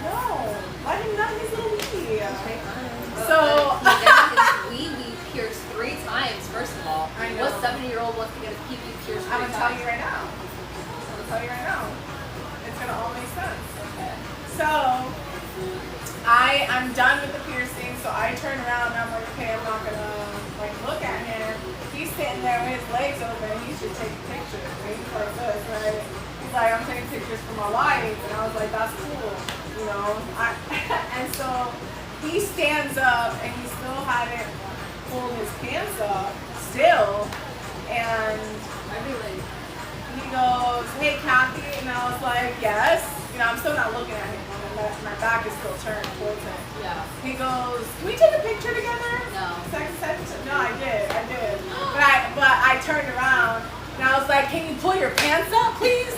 No, let him nut his little wee. Okay, fine. So, His wee pierced 3 times, first of all. I know. What 70-year-old wants to get his pee-pee pierced 3 I'm times? gonna tell you right now. It's gonna all make sense. Okay. So, I'm done with the piercing, so I turn around and I'm like, okay, I'm not gonna like look at him. He's sitting there with his legs open, he's just taking pictures. He's like this, right? He's like, I'm taking pictures for my wife, and I was like, that's cool, you know. And so he stands up, and he still hadn't pulled his pants up, still, and he goes, hey, Kathy, and I was like, yes. You know, I'm still not looking at him. My back is still turned towards him. Yeah. He goes, can we take a picture together? No. No, I did. But I turned around and I was like, can you pull your pants up, please?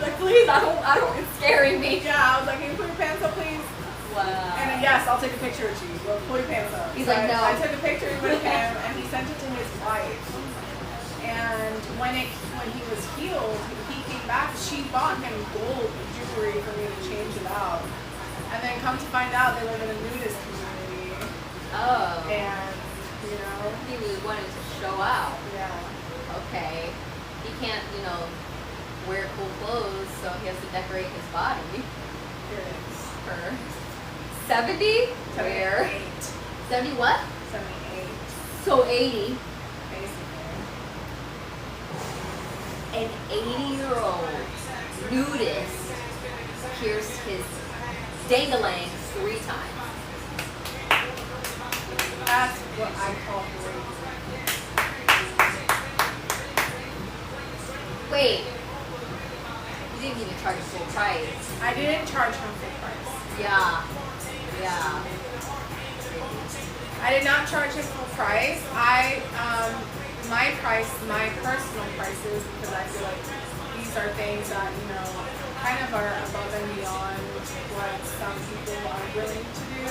Like, please, I don't, it's scaring me. Yeah, I was like, can you put your pants up, please? Wow. And then, yes, I'll take a picture with you. Well, pull your pants up. He's So like, no. I took a picture with him, and he sent it to his wife. And when he was healed, he came back. She bought him gold jewelry for me to change it out. And then come to find out, they live in a nudist community. Oh. And, you know. He was wanting to show out. Yeah. Okay. He can't, wear cool clothes, so he has to decorate his body. Here it is. For 70? Where? 70 what? 78. So 80. Basically. An 80-year-old nudist pierced his dangling 3 times. That's what I call crazy. Wait. You didn't even charge full price. I didn't charge him full price. Yeah. Yeah. I did not charge him full price. My personal prices, because I feel like these are things that, kind of are above and beyond what some people are willing to do.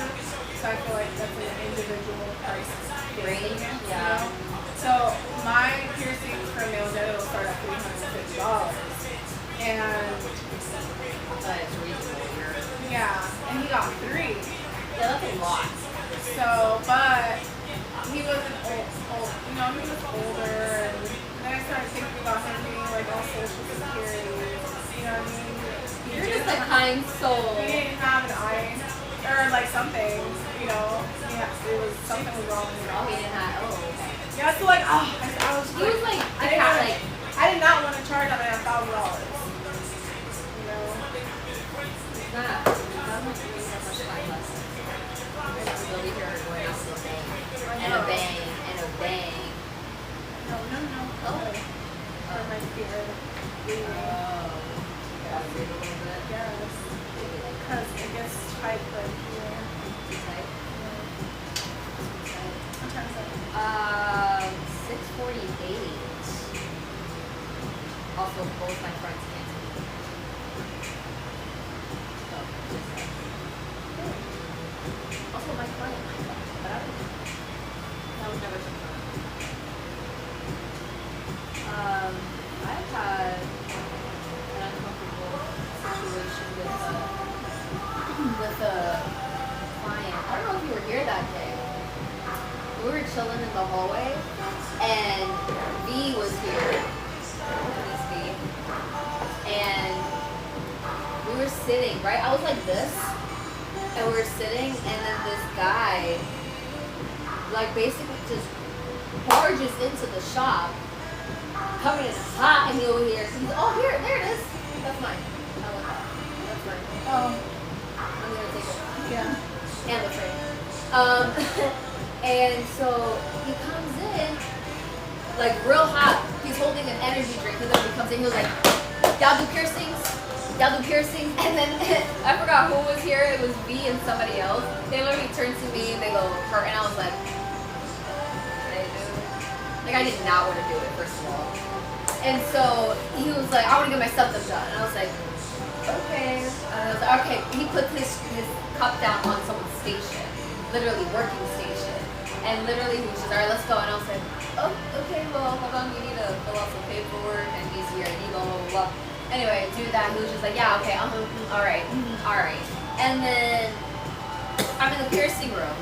So I feel like that's an individual price Range, thing, yeah. So my piercings for male genital start at $350. And But it's reasonable. yeah, and he got 3. Yeah, that's a lot. So, but he wasn't old, he was older, and then I started thinking about him being like on social security, you know what I mean? You're just a kind soul. He didn't have an eye, or like something, yeah, it was, something was wrong with him. Oh, he didn't have, okay. Yeah, so like, I was He was like, I did not want to charge him $1,000, not much really that much time left. We'll be here going out with a bang. And a bang. And a bang. No. Oh. Or my fear. Oh. Yeah, a little bit. Yes. Because it gets tight right here. Too tight? What time is it? 6:48. Also, both my friends can't speak. So, just saying. Also, my client might come, but I don't know. That was never confirmed. I've had an uncomfortable situation with a client. I don't know if you were here that day. We were chilling in the hallway, and V was here. Miss V. And we were sitting, right? I was like this, and we were sitting, and then this guy, like, basically just barges into the shop, coming in hot, and he over here. He's, there it is. That's mine. I want that. That's mine. I'm gonna take it. Yeah. And the tray. And so he comes in, like, real hot. He's holding an energy drink, and then he comes in, he was like, y'all do piercings? And then I forgot who was here. It was V and somebody else. They literally turned to me and they go, her, and I was like, what did I do? Like, I did not want to do it, first of all. And so he was like, I want to get my septum done. And I was like, okay. And I was like, okay. He put his cup down on someone's station, literally working station. And literally he was just, all right, let's go. And I was like, oh, okay, well, hold on, we need to fill out some paperwork, and he's here, and he blah, blah, blah. Anyway, do that. He was just like, yeah, okay, all right. And then I'm in the piercing room,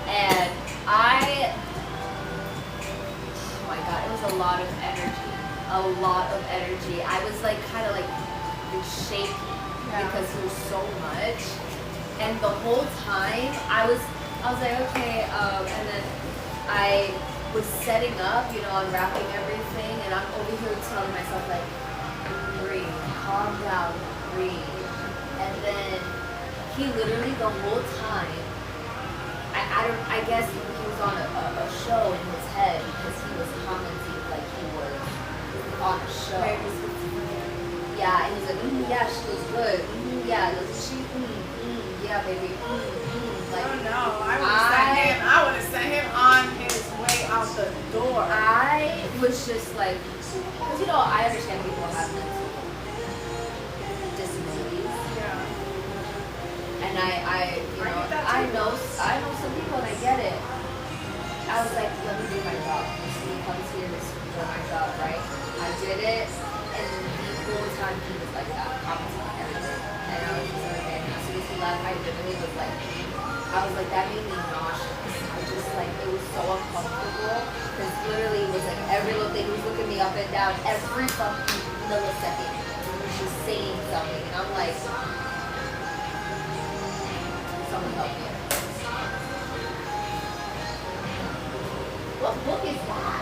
and oh my God, it was a lot of energy. I was like, kind of like shaking because it was so much. And the whole time, I was like, okay, and then I was setting up, unwrapping everything, and I'm over here telling myself, like, breathe, calm down, breathe. And then he literally the whole time, I guess he was on a show in his head because he was commenting like he was on a show. Yeah, and he's like, yeah, she was good. Yeah, doesn't she? Yeah, baby. Like, oh no, I would have sent him on his way out the door. I was just like, because I understand people have mental I know some people and I get it. I was like, let me do my job. She comes here to do my job, right? I did it, and the whole time he was like that, commenting on everything. And I was just like, okay. As soon as he left, I literally was like, that made me nauseous. I just like, it was so uncomfortable. Because literally it was like every little thing, he was looking me up and down every fucking millisecond. He was just saying something. And I'm like, someone help me. What book is that?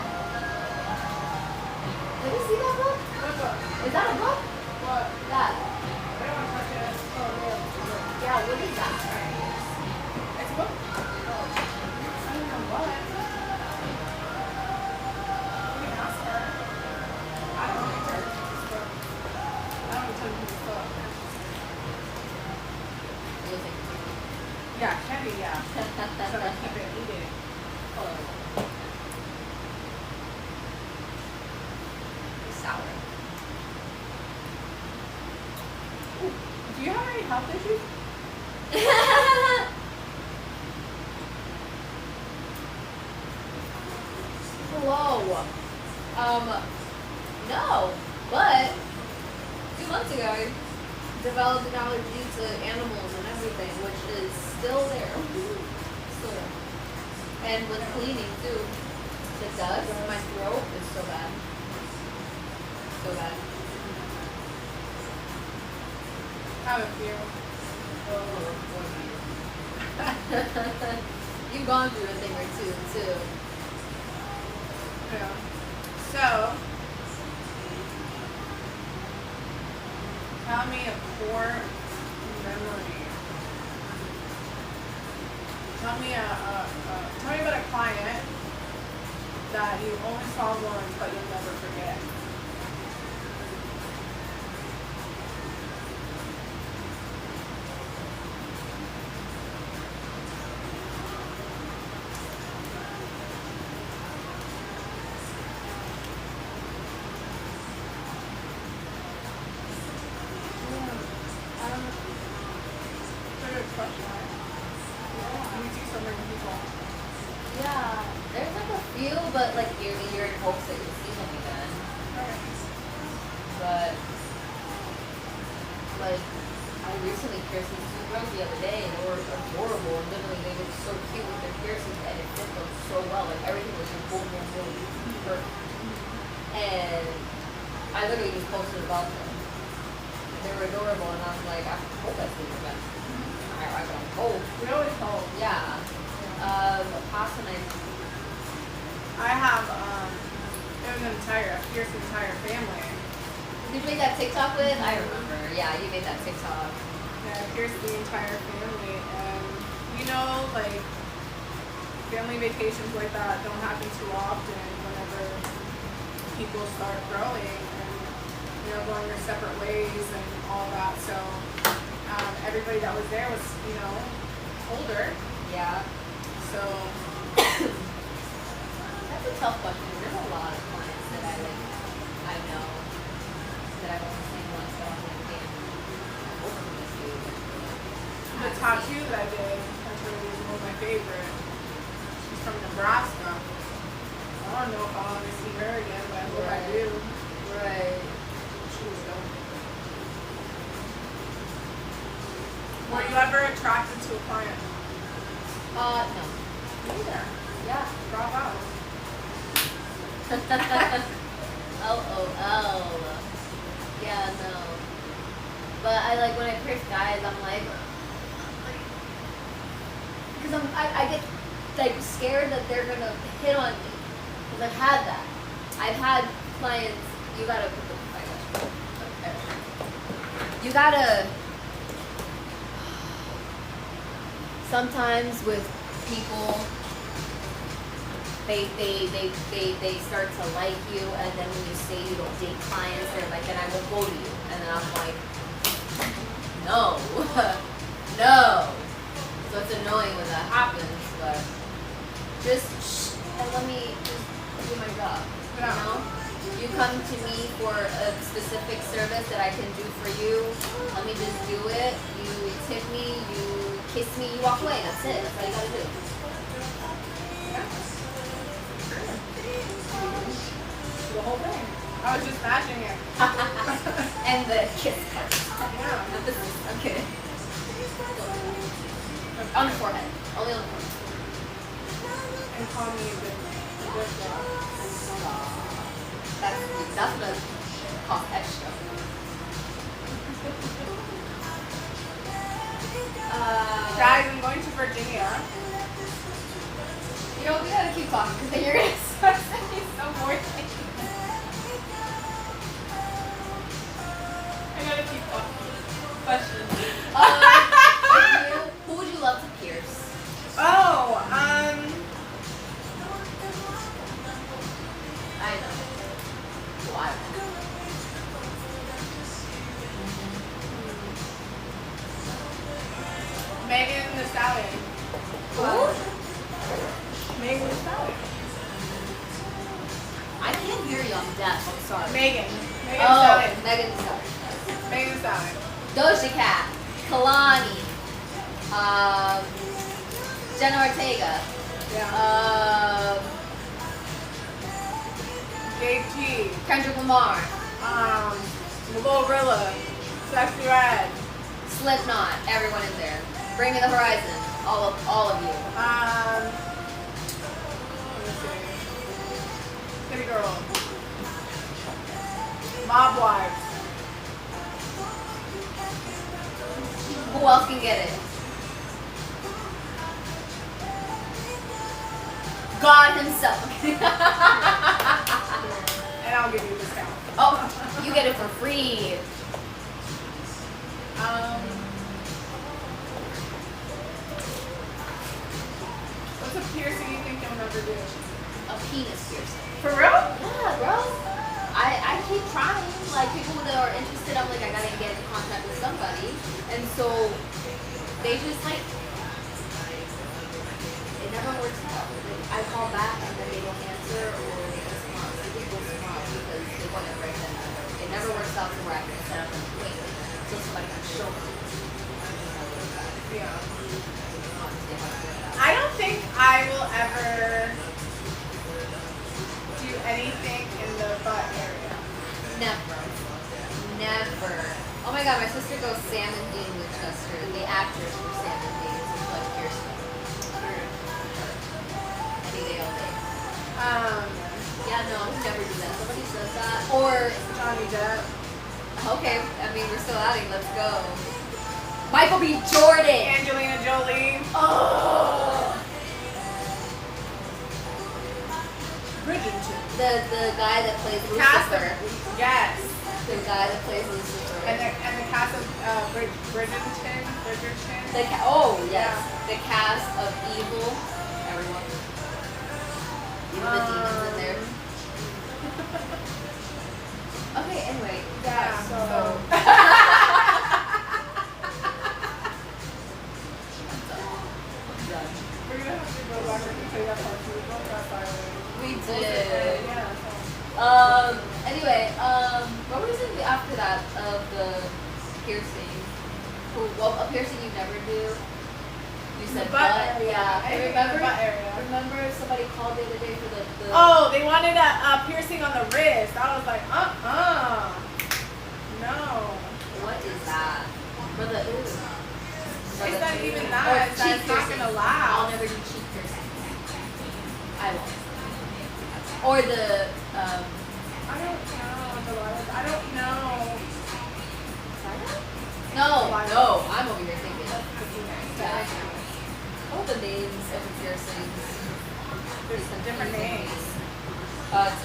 Did you see that book? What book? Is that a book? What? That. I don't want to touch it. Oh, no. Yeah, what is that? It's a book. Oh. I don't know what. You can ask her. I don't know her. This book. I don't know this book. What do you think? Yeah, candy, yeah. So I keep it, eat it. Oh. Sour. Do you have any health issues? Hello. No, but 2 months ago I developed an allergy to animals and everything, which is still there. Still there. And with cleaning too. The dust in my throat is so bad. So bad. How it feel? You've gone through a thing or two too. Yeah. So, tell me a core memory. Tell me about a client that you only saw once but you'll never forget. Yeah, there's like a few, but like you're in hopes that you'll see them again. But like I recently pierced these 2 girls the other day, and they were adorable. And literally, they looked so cute with their piercings, and it fit them so well. Like everything was just boom, boom, boom, perfect. And I literally just posted about them. They were adorable, and I was like, I hope I see them again. I don't hope. We always hope. Yeah. Pasta night. I have it was I pierced the entire family. Did you make that TikTok with? I remember. Yeah, you made that TikTok. Yeah, I pierced the entire family, and you know, like family vacations like that don't happen too often. Whenever people start growing and going their separate ways and all that, so everybody that was there was older. Yeah. So that's a tough question. There's a lot of clients that I know that I've only seen once, so I'm like, damn, both of them is huge. the tattoo that I did, that's really one of my favorite. She's from Nebraska. I don't know if I'll ever see her again, but I hope I do. Right. She was dope. Were you ever attracted to a client? No. Neither. Yeah. Bravo. LOL. Yeah, no. But I like when I pierce guys, I'm like, because I get like scared that they're gonna hit on me. Because I've had that. I've had clients. You gotta put the you gotta. Sometimes with people, they start to like you, and then when you say you don't date clients, they're like, then I won't go to you. And then I'm like, no, no. So it's annoying when that happens, but just shh, and let me just do my job. You know? You come to me for a specific service that I can do for you. Let me just do it. You tip me, you kiss me, you walk away. That's it. That's all you gotta do. Yeah. The whole thing. I was just smashing it. And the kiss part. Yeah. Not this is, okay. On the forehead. Only on the forehead. And call me the good girl. That's what cost extra. Guys, I'm going to Virginia. You know, we gotta keep talking because then you're gonna start sending some more things. I gotta keep talking. Questions. Who would you love to pierce? Oh, I know. Why? Megan the Stallion. Who? Megan the Stallion. I can't hear you. I'm deaf. I'm sorry. Megan. Megan the Oh, Stallion. Megan Thee Stallion. Megan the Stallion. Doja Cat. Kalani. Jenna Ortega. Yeah. Dave G. Kendrick Lamar. Glorilla. Sexy Red. Slipknot. Everyone in there. Bring Me the Horizon. All of you. Let me see. City Girl. Mob Wives. Who else can get it? God himself. And I'll give you a discount. Oh, you get it for free. What's a piercing you think you'll never do? A penis piercing. For real? Yeah, bro. I keep trying. Like, people that are interested, I'm like, I gotta get in contact with somebody. And so, they just like, it never works out. Like, I call back and then they don't answer, or they just come out. They just go tomorrow because they want it right then and there. It never works out to where I can set up an appointment so somebody can show me. Yeah. I don't think I will ever do anything in the butt area. Never. Never. Oh my god, my sister goes Sam and Dean Winchester, the actress for Sam and Dean. It's like piercing. Any day, all day. Yeah, no, I would never do that. Somebody says that. Or, Johnny Depp. okay, I mean, we're still outing. Let's go. Michael B. Jordan. Angelina Jolie. Oh. Bridgerton. The guy that plays Cast Lucifer. of, yes. The guy that plays Lucifer. And the cast of Bridgerton. Oh, yes. Yeah. The cast of Evil. Everyone. Even the demons in there. Okay, anyway. Yeah, so. We're gonna have to go back and play that part too. We both got fired. We did. Yeah. Anyway, what was it after that of the piercing? Well, a piercing you never do. You said butt area. Yeah. I think Remember? the butt area. Remember somebody called the other day for the Oh, they wanted a piercing on the wrist. I was like, no. What is that? For the It's not even that. It's not gonna I'll allow. never do cheek piercing. I won't. Or the I don't know. No, I'm over here thinking. Yeah. What are the names of the piercings? There's some different names.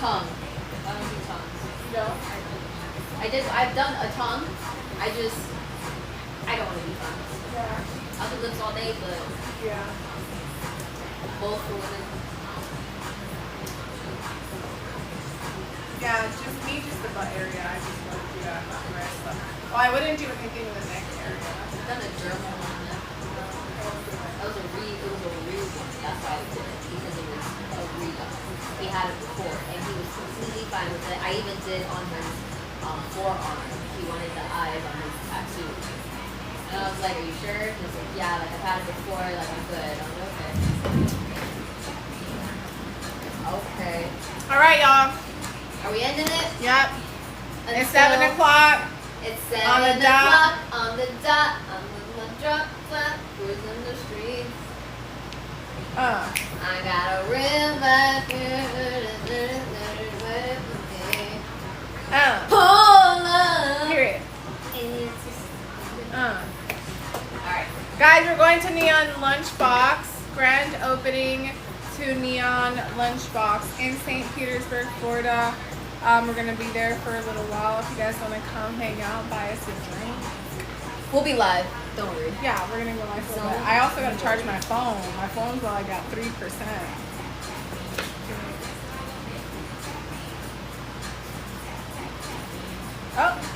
Tongue. I don't do tongues. No. I've done a tongue. I don't want to do tongues. Yeah. I'll do lips all day, but Yeah. both for women. Yeah, just the butt area. I just want to do that on the wrist. Well, I wouldn't do anything in the neck area. I've done a German one. It was a real one. That's why I did it, because it was a real. He had it before, and he was completely fine with it. I even did on his forearm. He wanted the eyes on his tattoo. And I was was like, are you sure? And he was like, yeah, like I've had it before, like I'm good. I was like, okay. All right, y'all. Are we ending it? Yep. Until It's 7 o'clock. It's On the 7 dot. o'clock on the dot. I'm with my drop flat, cruising the streets. I got a real life. Pull up. Period. Alright. Guys, we're going to Neon Lunchbox. Grand opening to Neon Lunchbox in St. Petersburg, Florida. We're going to be there for a little while. If you guys want to come hang out, buy us a drink. We'll be live. Don't worry. Yeah, we're going to go live for a little bit. I also got to charge my phone. My phone's well, I got 3%. Oh.